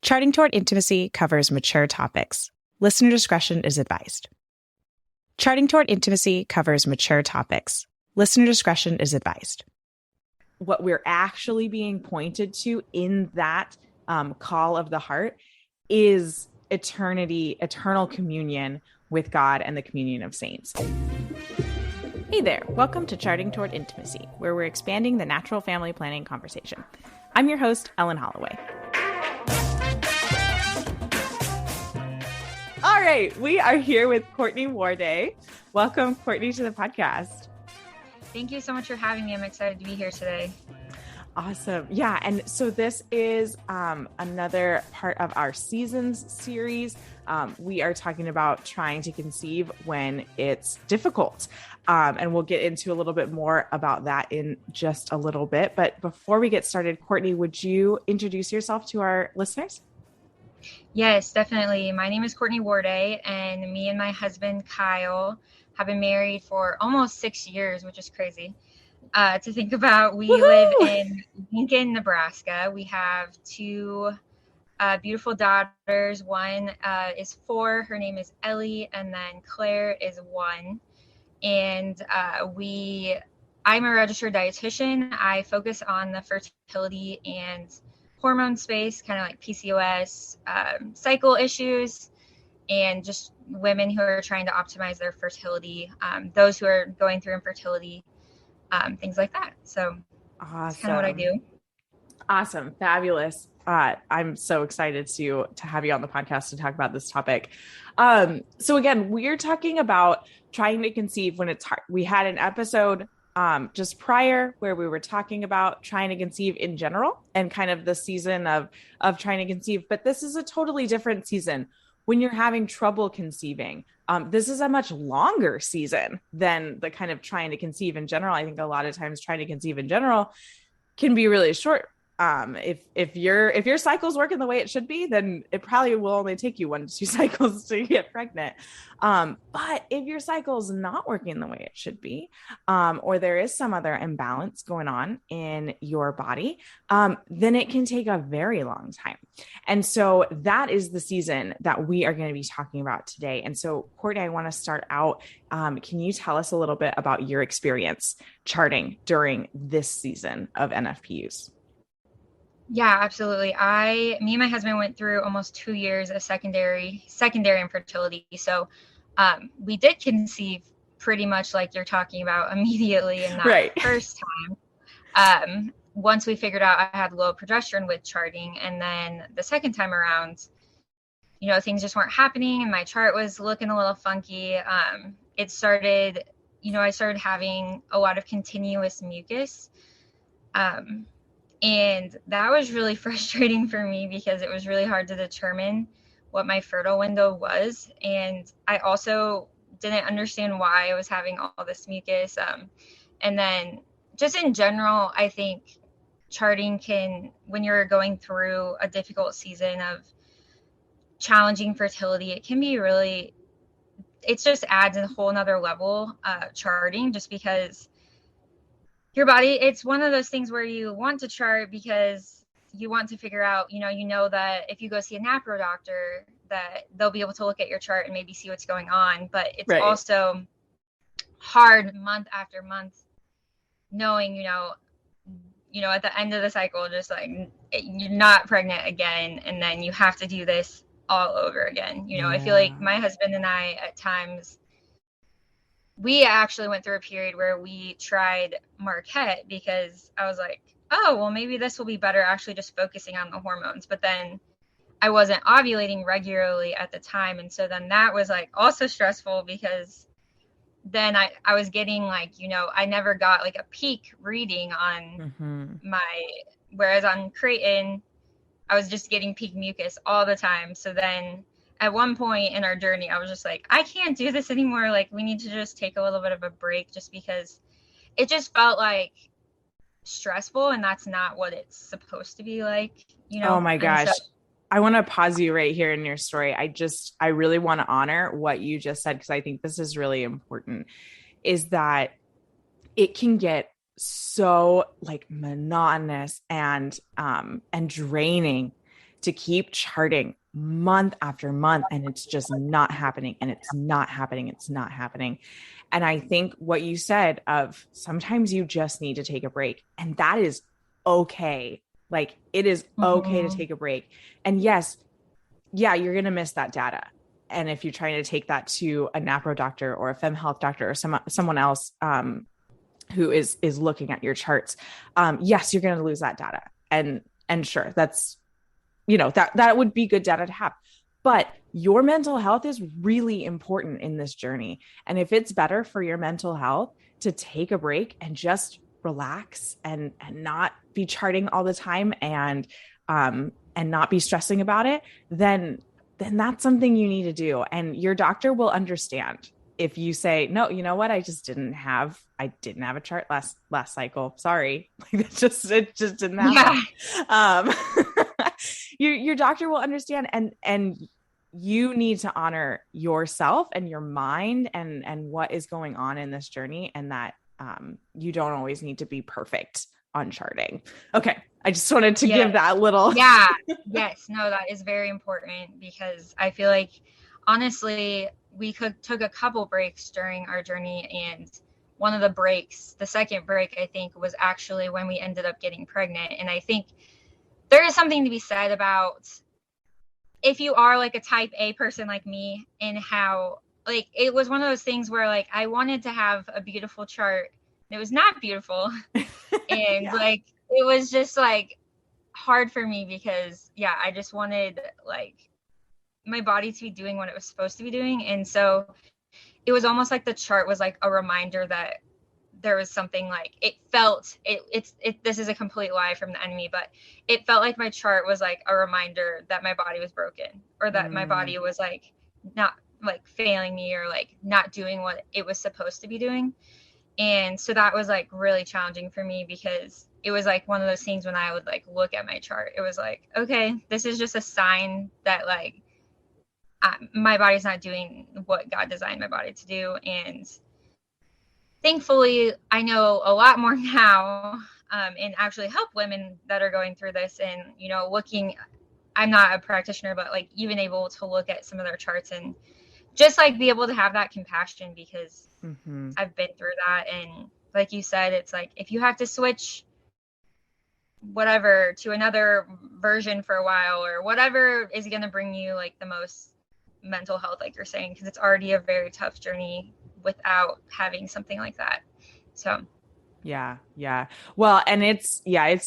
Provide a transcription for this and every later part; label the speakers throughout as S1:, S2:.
S1: Charting Toward Intimacy covers mature topics. Listener discretion is advised. Charting Toward Intimacy covers mature topics. Listener discretion is advised. What we're actually being pointed to in that call of the heart is eternal communion with God and the communion of saints. Hey there, welcome to Charting Toward Intimacy, where we're expanding the natural family planning conversation. I'm your host, Ellen Holloway. All right, we are here with Courtney Warday. Welcome, Courtney, to the podcast.
S2: Thank you so much for having me. I'm excited to be here today.
S1: Awesome. Yeah. And so this is another part of our seasons series. We are talking about trying to conceive when it's difficult. And we'll get into a little bit more about that in just a little bit. But before we get started, Courtney, would you introduce yourself to our listeners?
S2: Yes, definitely. My name is Courtney Warday, and me and my husband, Kyle, have been married for almost 6 years, which is crazy to think about. We live in Lincoln, Nebraska. We have two beautiful daughters. One is 4. Her name is Ellie, and then Claire is 1. And I'm a registered dietitian. I focus on the fertility and hormone space, kind of like PCOS, cycle issues, and just women who are trying to optimize their fertility, those who are going through infertility, things like that. So
S1: awesome.
S2: That's kind of what I do.
S1: Awesome. Fabulous. I'm so excited to have you on the podcast to talk about this topic. So again, we're talking about trying to conceive when it's hard. We had an episode just prior where we were talking about trying to conceive in general and kind of the season of trying to conceive, but this is a totally different season when you're having trouble conceiving. This is a much longer season than the kind of trying to conceive in general. I think a lot of times trying to conceive in general can be really short. If your cycle's working the way it should be, then it probably will only take you 1 to 2 cycles to get pregnant. But if your cycle's not working the way it should be, or there is some other imbalance going on in your body, then it can take a very long time. And so that is the season that we are going to be talking about today. And so, Courtney, I want to start out. Can you tell us a little bit about your experience charting during this season of NFP use?
S2: Yeah, absolutely. Me and my husband went through almost 2 years of secondary infertility. So we did conceive pretty much like you're talking about immediately in that first time. Once we figured out I had low progesterone with charting, and then the second time around, things just weren't happening and my chart was looking a little funky. I started having a lot of continuous mucus. And that was really frustrating for me because it was really hard to determine what my fertile window was. And I also didn't understand why I was having all this mucus. And then just in general, I think charting when you're going through a difficult season of challenging fertility, it can be it just adds a whole nother level, charting, just because your body, it's one of those things where you want to chart because you want to figure out, that if you go see a NAPRO doctor, that they'll be able to look at your chart and maybe see what's going on. But it's also hard month after month, knowing, at the end of the cycle, just like you're not pregnant again. And then you have to do this all over again. I feel like my husband and I at times, we actually went through a period where we tried Marquette because I was like, oh, well, maybe this will be better actually just focusing on the hormones. But then I wasn't ovulating regularly at the time. And so then that was like also stressful because then I was getting I never got like a peak reading on whereas on Creighton, I was just getting peak mucus all the time. So then at one point in our journey, I was just like, I can't do this anymore. Like, we need to just take a little bit of a break just because it just felt like stressful, and that's not what it's supposed to be like,
S1: Oh my gosh. I want to pause you right here in your story. I really want to honor what you just said, because I think this is really important, is that it can get so like monotonous and draining to keep charting month after month, and it's just not happening, and it's not happening. It's not happening. And I think what you said of sometimes you just need to take a break, and that is okay. Like, it is okay to take a break. And yes, yeah, you're going to miss that data. And if you're trying to take that to a NAPRO doctor or a fem health doctor or someone else who is looking at your charts, yes, you're going to lose that data. And sure, that's, that would be good data to have. But your mental health is really important in this journey. And if it's better for your mental health to take a break and just relax and not be charting all the time and not be stressing about it, then that's something you need to do. And your doctor will understand if you say, no, you know what? I didn't have a chart last cycle. Sorry. Like, it just didn't happen. Yeah. Your doctor will understand, and you need to honor yourself and your mind and what is going on in this journey, and that you don't always need to be perfect on charting. Okay. I just wanted to give that little.
S2: Yeah. Yes. No, that is very important, because I feel like, honestly, we took a couple breaks during our journey, and one of the breaks, the second break, I think, was actually when we ended up getting pregnant. And I think there is something to be said about, if you are like a type A person like me, and how, like, it was one of those things where, like, I wanted to have a beautiful chart. It was not beautiful. And like, it was just like hard for me, because I just wanted, like, my body to be doing what it was supposed to be doing. And so it was almost like the chart was like a reminder that there was something, like, it felt this is a complete lie from the enemy, but it felt like my chart was like a reminder that my body was broken, or that my body was like not, like, failing me, or like not doing what it was supposed to be doing. And so that was like really challenging for me, because it was like one of those things when I would like look at my chart, it was like, okay, this is just a sign that, like, my body's not doing what God designed my body to do. And thankfully, I know a lot more now, and actually help women that are going through this, and, I'm not a practitioner, but like, even able to look at some of their charts and just like be able to have that compassion, because I've been through that. And like you said, it's like, if you have to switch whatever to another version for a while, or whatever is going to bring you like the most mental health, like you're saying, because it's already a very tough journey without having something like that. So
S1: yeah. Well, and it's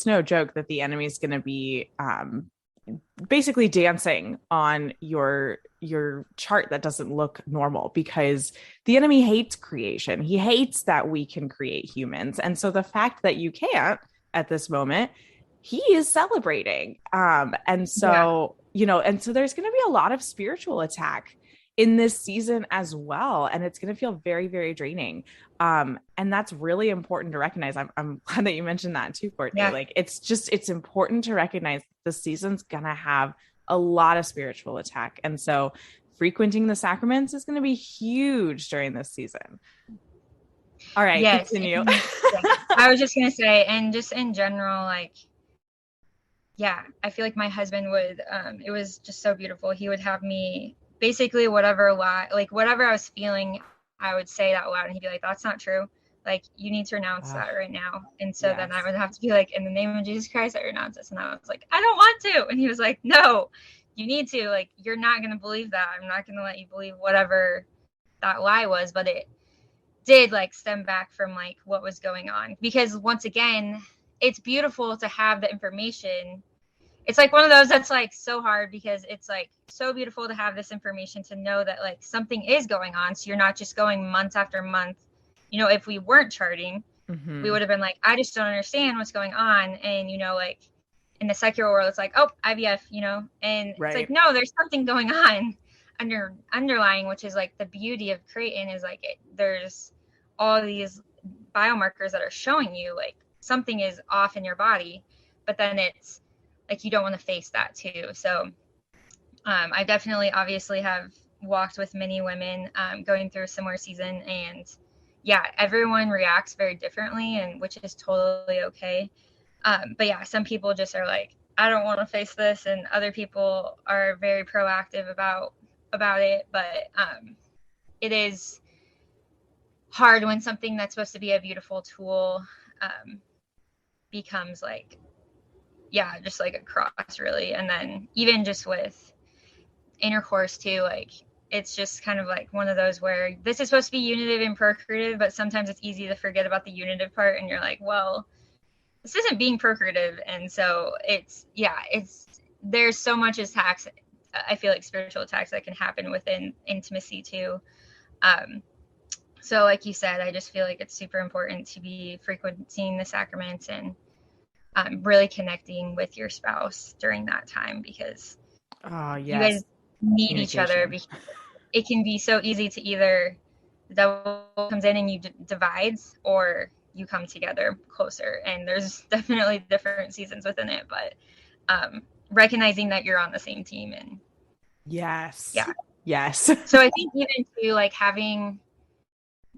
S1: no joke that the enemy is going to be basically dancing on your chart that doesn't look normal, because the enemy hates creation. He hates that we can create humans. And so the fact that you can't at this moment, he is celebrating. And so, and so there's going to be a lot of spiritual attack in this season as well. And it's going to feel very, very draining. And that's really important to recognize. I'm glad that you mentioned that too, Courtney. Yeah. Like, it's important to recognize the season's going to have a lot of spiritual attack. And so frequenting the sacraments is going to be huge during this season. All right. Yes. Continue.
S2: I was just going to say, and just in general, like, I feel like my husband would, it was just so beautiful. He would have me basically whatever I was feeling, I would say that loud, and he'd be like, that's not true. Like, you need to renounce that right now. And so then I would have to be like, in the name of Jesus Christ, I renounce this. And I was like, I don't want to. And he was like, no, you need to. Like, you're not going to believe that. I'm not going to let you believe whatever that lie was. But it did, like, stem back from, like, what was going on. Because once again, it's beautiful to have the information. It's like one of those that's like so hard, because it's like so beautiful to have this information, to know that like something is going on. So you're not just going months after month. If we weren't charting, we would have been like, I just don't understand what's going on. And, like in the secular world, it's like, oh, IVF, and It's like, no, there's something going on underlying, which is like the beauty of creating, is like, there's all these biomarkers that are showing you like something is off in your body, but then it's like, you don't want to face that too. So I definitely obviously have walked with many women going through a similar season, and everyone reacts very differently, and which is totally okay. But some people just are like, I don't want to face this, and other people are very proactive about it, but it is hard when something that's supposed to be a beautiful tool becomes like, yeah, just like a cross, really. And then even just with intercourse too, like it's just kind of like one of those where this is supposed to be unitive and procreative, but sometimes it's easy to forget about the unitive part, and you're like, well, this isn't being procreative. And so it's there's so much attacks, I feel like spiritual attacks that can happen within intimacy too. So like you said, I just feel like it's super important to be frequenting the sacraments and really connecting with your spouse during that time, because you guys need each other, because it can be so easy to either the devil comes in and you divides, or you come together closer. And there's definitely different seasons within it, but recognizing that you're on the same team. And
S1: yes.
S2: So I think even to like having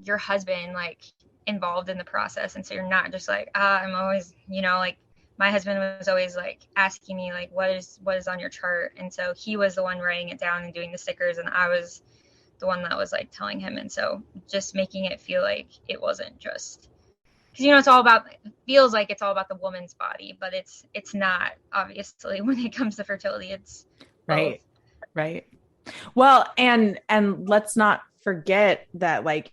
S2: your husband like involved in the process, and so you're not just like, I'm always, like my husband was always like asking me like, what is on your chart, and so he was the one writing it down and doing the stickers, and I was the one that was like telling him. And so just making it feel like it wasn't just, because feels like it's all about the woman's body, but it's not, obviously. When it comes to fertility, it's
S1: right Well, and let's not forget that, like,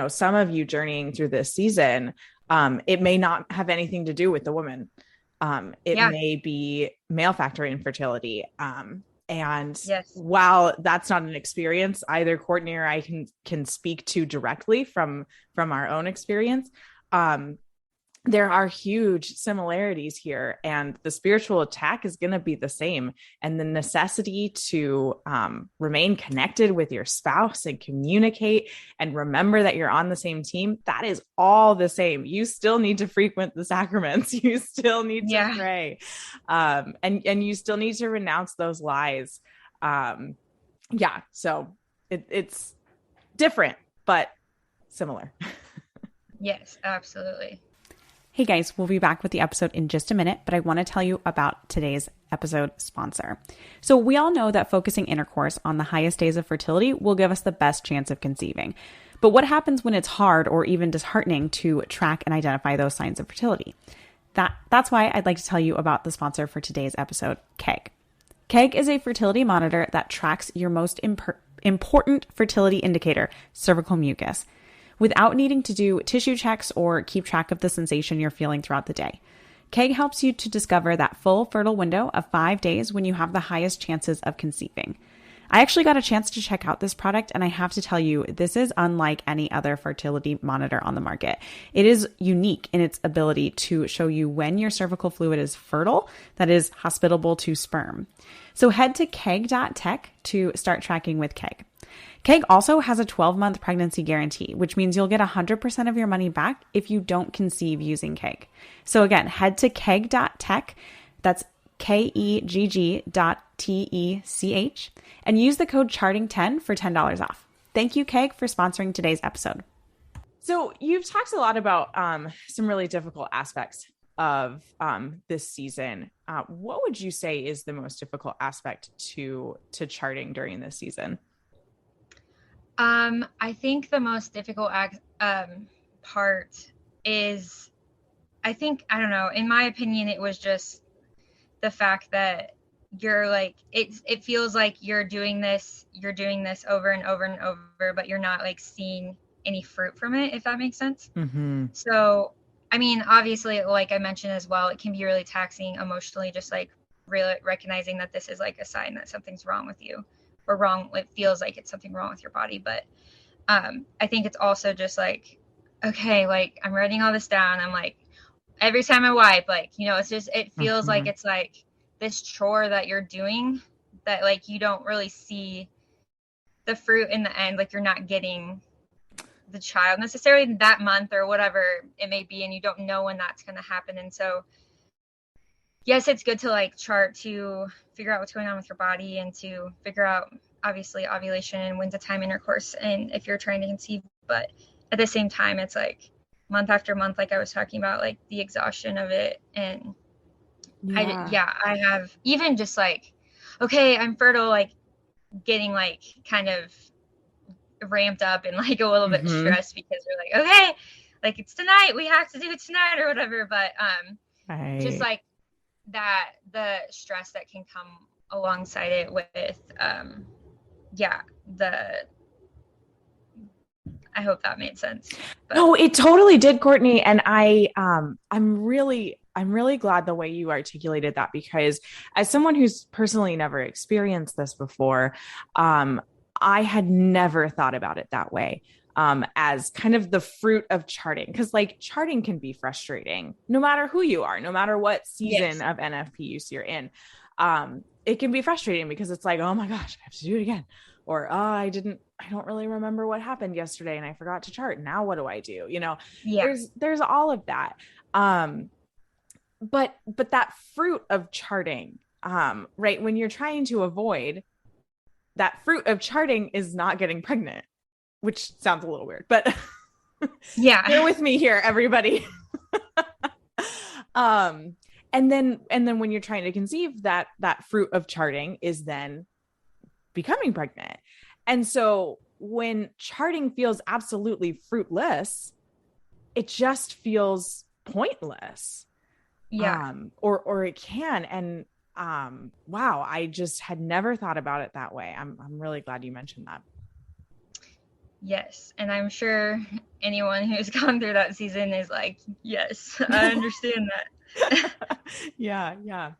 S1: some of you journeying through this season, it may not have anything to do with the woman. It may be male factor infertility. And
S2: yes.
S1: While that's not an experience either Courtney or I can speak to directly from our own experience, there are huge similarities here, and the spiritual attack is going to be the same. And the necessity to remain connected with your spouse and communicate and remember that you're on the same team, that is all the same. You still need to frequent the sacraments. You still need to pray. And you still need to renounce those lies. So it's different, but similar.
S2: Yes, absolutely.
S3: Hey guys, we'll be back with the episode in just a minute, but I want to tell you about today's episode sponsor. So we all know that focusing intercourse on the highest days of fertility will give us the best chance of conceiving. But what happens when it's hard or even disheartening to track and identify those signs of fertility? That's why I'd like to tell you about the sponsor for today's episode, KEG. KEG is a fertility monitor that tracks your most important fertility indicator, cervical mucus, without needing to do tissue checks or keep track of the sensation you're feeling throughout the day. KEG helps you to discover that full fertile window of 5 days when you have the highest chances of conceiving. I actually got a chance to check out this product, and I have to tell you, this is unlike any other fertility monitor on the market. It is unique in its ability to show you when your cervical fluid is fertile, that is hospitable to sperm. So head to keg.tech to start tracking with KEG. KEG also has a 12-month pregnancy guarantee, which means you'll get 100% of your money back if you don't conceive using KEG. So again, head to keg.tech, that's KEGG.TECH, and use the code CHARTING10 for $10 off. Thank you, KEG, for sponsoring today's episode.
S1: So you've talked a lot about some really difficult aspects of this season. What would you say is the most difficult aspect to charting during this season?
S2: I think the most difficult part is, I don't know, in my opinion, it was just the fact that you're like, it feels like you're doing this over and over and over, but you're not like seeing any fruit from it, if that makes sense.
S1: Mm-hmm.
S2: So, I mean, obviously, like I mentioned as well, it can be really taxing emotionally, just like really recognizing that this is like a sign that something's wrong with you. Or wrong, it feels like it's something wrong with your body. But I think it's also just like, okay, like I'm writing all this down. I'm like, every time I wipe, like, it's just, it feels like it's like this chore that you're doing that like you don't really see the fruit in the end. Like you're not getting the child necessarily that month or whatever it may be, and you don't know when that's going to happen. And so yes, it's good to like chart to figure out what's going on with your body and to figure out obviously ovulation and when's the time intercourse and if you're trying to conceive. But at the same time, it's like month after month, like I was talking about, like the exhaustion of it and I have even just like, okay, I'm fertile, like getting like kind of ramped up and like a little bit stressed because we're like, okay, like it's tonight, we have to do it tonight or whatever. But just like that, the stress that can come alongside it with I hope that made sense.
S1: But. No, it totally did, Courtney. And I'm really glad the way you articulated that, because as someone who's personally never experienced this before, I had never thought about it that way, as kind of the fruit of charting. Because like charting can be frustrating no matter who you are, no matter what season of NFP use you're in. It can be frustrating because it's like, oh my gosh, I have to do it again. Or, oh, I don't really remember what happened yesterday and I forgot to chart. Now what do I do? You know, there's all of that. But that fruit of charting, right, when you're trying to avoid, that fruit of charting is not getting pregnant, which sounds a little weird, but bear with me here, everybody. And then when you're trying to conceive, that fruit of charting is then becoming pregnant. And so when charting feels absolutely fruitless, it just feels pointless. Or it can. And wow, I just had never thought about it that way. I'm really glad you mentioned that.
S2: Yes. And I'm sure anyone who's gone through that season is like, yes, I understand that.
S1: Yeah.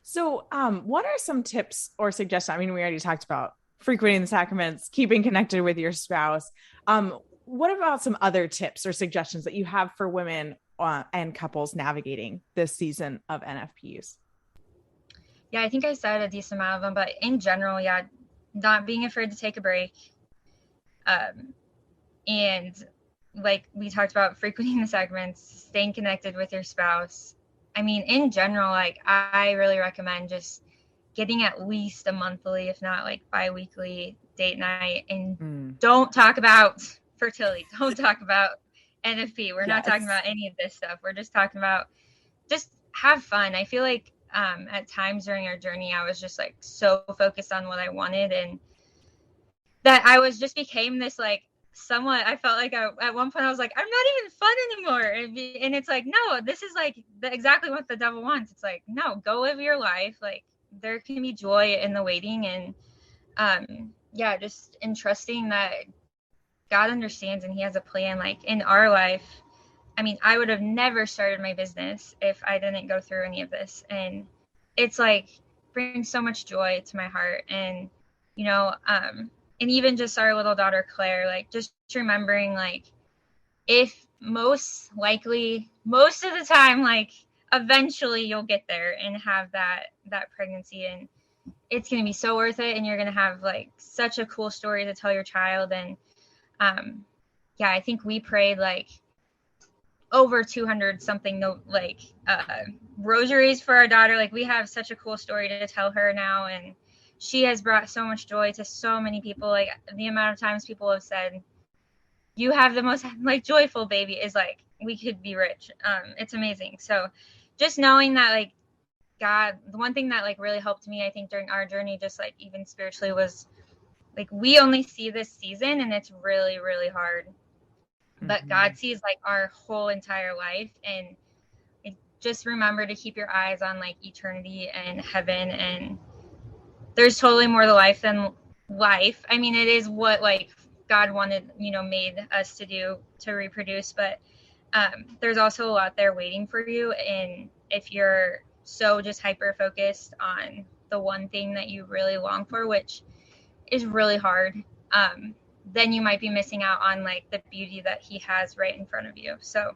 S1: So, what are some tips or suggestions? I mean, we already talked about frequenting the sacraments, keeping connected with your spouse. What about some other tips or suggestions that you have for women and couples navigating this season of NFPs?
S2: Yeah, I think I said a decent amount of them, but in general, not being afraid to take a break. And like we talked about, frequenting the sacraments, staying connected with your spouse. I mean, in general, like I really recommend just getting at least a monthly, if not like bi-weekly date night, and don't talk about fertility. Don't talk about NFP. We're not talking about any of this stuff. We're just talking about just have fun. I feel like at times during our journey, I was just like so focused on what I wanted, and that I was just became this like somewhat, I felt like at one point I was like, I'm not even fun anymore. And it's like, no, this is like exactly what the devil wants. It's like, no, go live your life. Like there can be joy in the waiting, and just entrusting that God understands and he has a plan. Like in our life, I mean, I would have never started my business if I didn't go through any of this. And it's like brings so much joy to my heart. And, and even just our little daughter, Claire, like just remembering, like, if most of the time, like eventually you'll get there and have that pregnancy, and it's going to be so worth it. And you're going to have like such a cool story to tell your child. And I think we prayed like over 200 something rosaries for our daughter. Like we have such a cool story to tell her now, and she has brought so much joy to so many people. Like the amount of times people have said, you have the most like joyful baby, is like, we could be rich. It's amazing. So just knowing that, like, God, the one thing that like really helped me, I think, during our journey, just like even spiritually, was like, we only see this season and it's really, really hard, but God sees like our whole entire life. And just remember to keep your eyes on like eternity and heaven, and there's totally more to life than life. I mean, it is what like God wanted, made us to do, to reproduce, but there's also a lot there waiting for you. And if you're so just hyper focused on the one thing that you really long for, which is really hard, then you might be missing out on like the beauty that he has right in front of you. So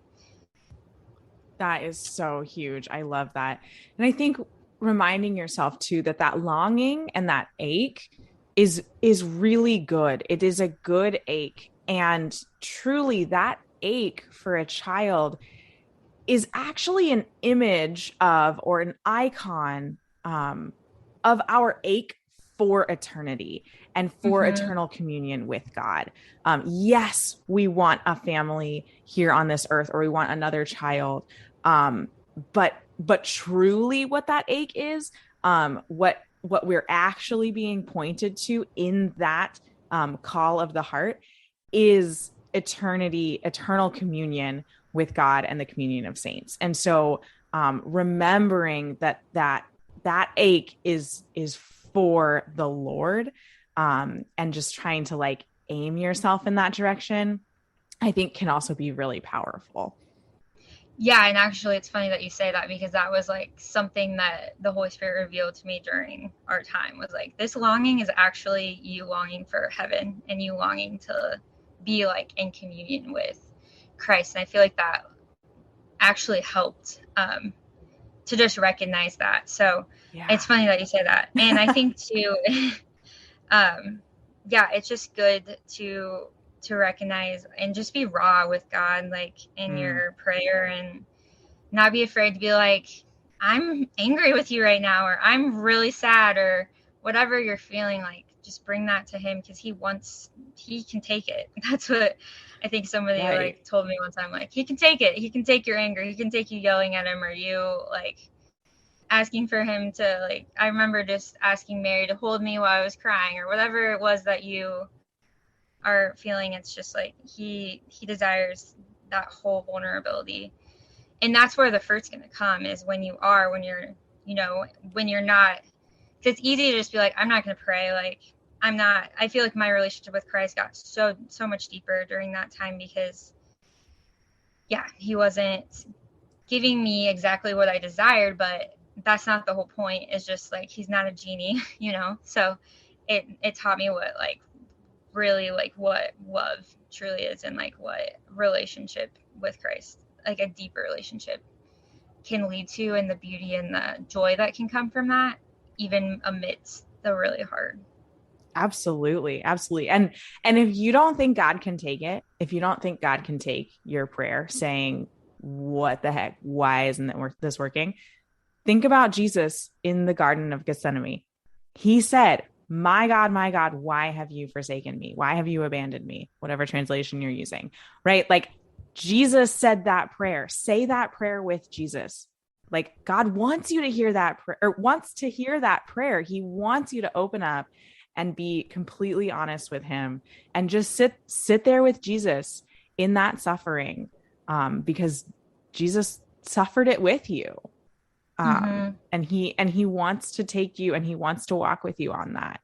S1: that is so huge. I love that. And I think reminding yourself too that longing and that ache is really good. It is a good ache. And truly that ache for a child is actually an image of, or an icon of our ache for eternity and for eternal communion with God. Yes, we want a family here on this earth, or we want another child. But but truly what that ache is, what we're actually being pointed to in that call of the heart is eternal communion with God and the communion of saints. And so remembering that ache is for the Lord, and just trying to like aim yourself in that direction, I think can also be really powerful.
S2: Yeah, and actually it's funny that you say that, because that was like something that the Holy Spirit revealed to me during our time, was like, this longing is actually you longing for heaven and you longing to be like in communion with Christ. And I feel like that actually helped to just recognize that. So
S1: Yeah.
S2: it's funny that you say that. And I think too, yeah, it's just good to recognize and just be raw with God, like in your prayer, and not be afraid to be like, I'm angry with you right now, or I'm really sad, or whatever you're feeling. Like, just bring that to him, because he can take it. That's what I think somebody like told me one time, like, he can take it. He can take your anger. He can take you yelling at him, or you like asking for him to, like, I remember just asking Mary to hold me while I was crying, or whatever it was that you are feeling. It's just like he desires that whole vulnerability. And that's where the fruit's going to come, is when you're not, because it's easy to just be like, I'm not going to pray. Like, I feel like my relationship with Christ got so much deeper during that time, because yeah, he wasn't giving me exactly what I desired, but that's not the whole point. It's just like, he's not a genie, so it taught me what like really like what love truly is, and like what relationship with Christ, like a deeper relationship, can lead to, and the beauty and the joy that can come from that, even amidst the really hard.
S1: Absolutely. And if you don't think God can take it, if you don't think God can take your prayer saying, what the heck, why isn't this working? Think about Jesus in the Garden of Gethsemane. He said, my God, why have you forsaken me? Why have you abandoned me? Whatever translation you're using, right? Like, Jesus said that prayer. Say that prayer with Jesus. Like, God wants you to hear that prayer, or wants to hear that prayer. He wants you to open up and be completely honest with him, and just sit there with Jesus in that suffering, because Jesus suffered it with you. And he wants to take you, and he wants to walk with you on that.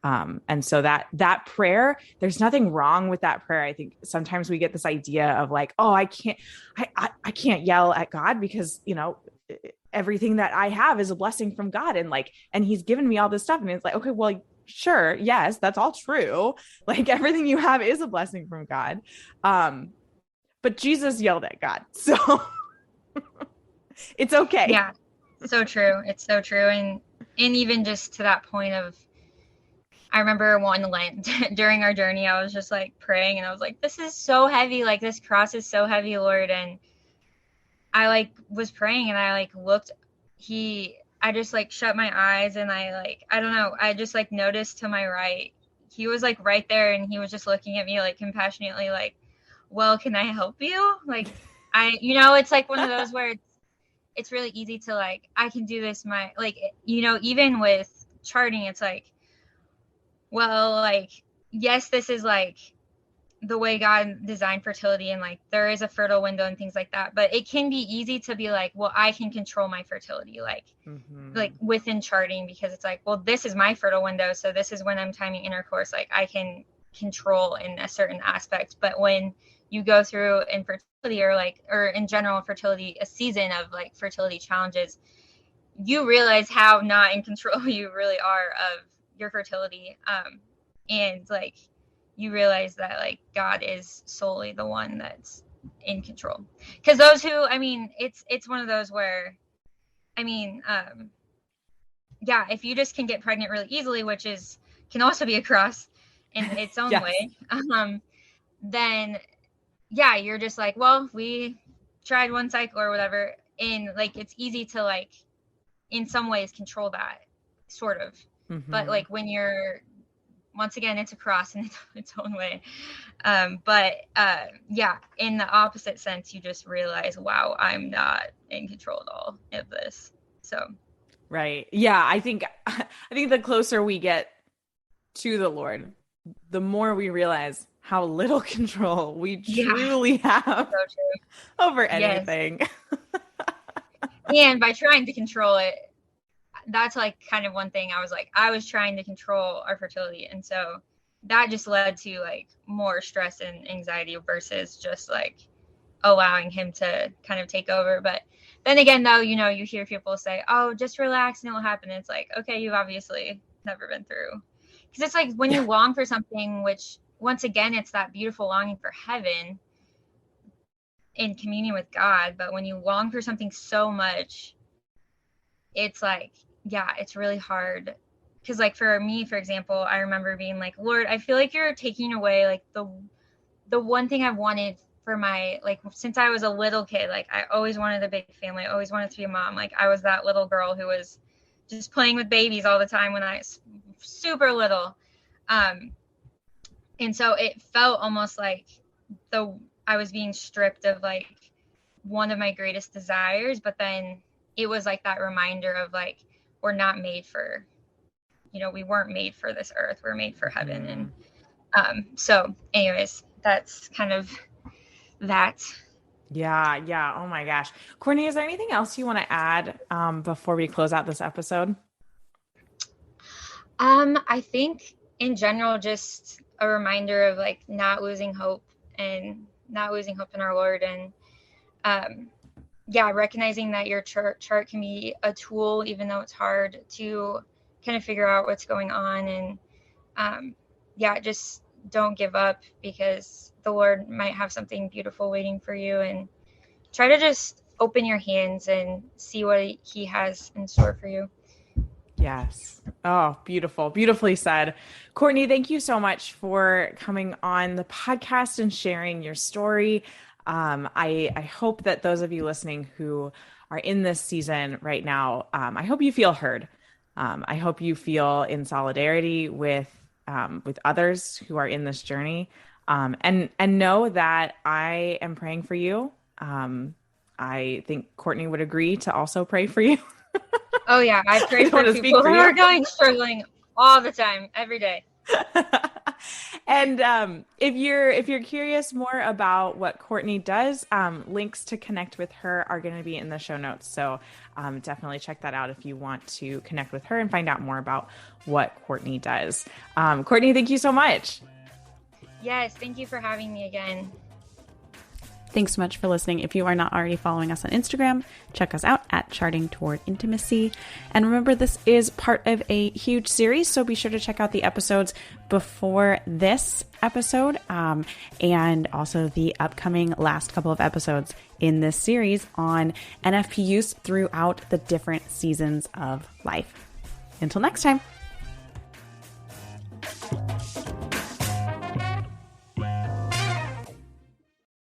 S1: And so that prayer, there's nothing wrong with that prayer. I think sometimes we get this idea of like, oh, I can't yell at God, because, everything that I have is a blessing from God. And he's given me all this stuff. And it's like, okay, well, sure. Yes, that's all true. Like, everything you have is a blessing from God. But Jesus yelled at God. So it's okay.
S2: Yeah. So true. It's so true. And even just to that point of, I remember one Lent during our journey, I was just like praying, and I was like, this is so heavy. Like, this cross is so heavy, Lord. And I like was praying, and I like looked, I just like shut my eyes, and I don't know, I just like noticed to my right, he was like right there, and he was just looking at me like compassionately, like, well, can I help you? Like, it's like one of those where it's really easy to like, I can do this, even with charting, it's like, well, like, yes, this is like the way God designed fertility, and like there is a fertile window and things like that, but it can be easy to be like, well, I can control my fertility, like within charting, because it's like, well, this is my fertile window, so this is when I'm timing intercourse, like I can control in a certain aspect. But when you go through infertility, or in general fertility, a season of like fertility challenges, you realize how not in control you really are of your fertility, and like you realize that like God is solely the one that's in control. Because those who, it's one of those where, if you just can get pregnant really easily, which can also be a cross in its own way, then yeah, you're just like, well, we tried one cycle or whatever, and like it's easy to like in some ways control that, sort of. But like when you're once again, it's a cross in its own way. But yeah, in the opposite sense, you just realize, wow, I'm not in control at all of this. So.
S1: Right. Yeah. I think the closer we get to the Lord, the more we realize how little control we truly have over anything.
S2: Yes. And by trying to control it, that's like kind of one thing I was trying to control our fertility. And so that just led to like more stress and anxiety versus just like allowing him to kind of take over. But then again, though, you know, you hear people say, oh, just relax and it'll happen. It's like, okay, you've obviously never been through. Because it's like when you long for something, which once again, it's that beautiful longing for heaven in communion with God. But when you long for something so much, it's like, yeah, it's really hard. Because like for me, for example, I remember being like, Lord, I feel like you're taking away like the one thing I've wanted for my, like, since I was a little kid. Like I always wanted a big family. I always wanted to be a mom. Like I was that little girl who was just playing with babies all the time when I was super little. And so it felt almost like I was being stripped of like one of my greatest desires, but then it was like that reminder of like, we're not made for, you know, we weren't made for this earth. We're made for heaven. And so anyways, that's kind of that.
S1: Yeah. Oh my gosh. Courtney, is there anything else you want to add before we close out this episode?
S2: I think in general, just a reminder of like not losing hope in our Lord. And recognizing that your chart can be a tool, even though it's hard to kind of figure out what's going on. And just don't give up, because the Lord might have something beautiful waiting for you, and try to just open your hands and see what he has in store for you.
S1: Yes. Oh, beautiful. Beautifully said. Courtney, thank you so much for coming on the podcast and sharing your story. I hope that those of you listening who are in this season right now, I hope you feel heard. I hope you feel in solidarity with others who are in this journey, and know that I am praying for you. I think Courtney would agree to also pray for you.
S2: Oh yeah, I pray for people who are struggling all the time, every day.
S1: And if you're curious more about what Courtney does, links to connect with her are going to be in the show notes. So definitely check that out if you want to connect with her and find out more about what Courtney does. Courtney, thank you so much.
S2: Yes, thank you for having me again.
S3: Thanks so much for listening. If you are not already following us on Instagram, check us out at Charting Toward Intimacy. And remember, this is part of a huge series, so be sure to check out the episodes before this episode, and also the upcoming last couple of episodes in this series on NFP use throughout the different seasons of life. Until next time.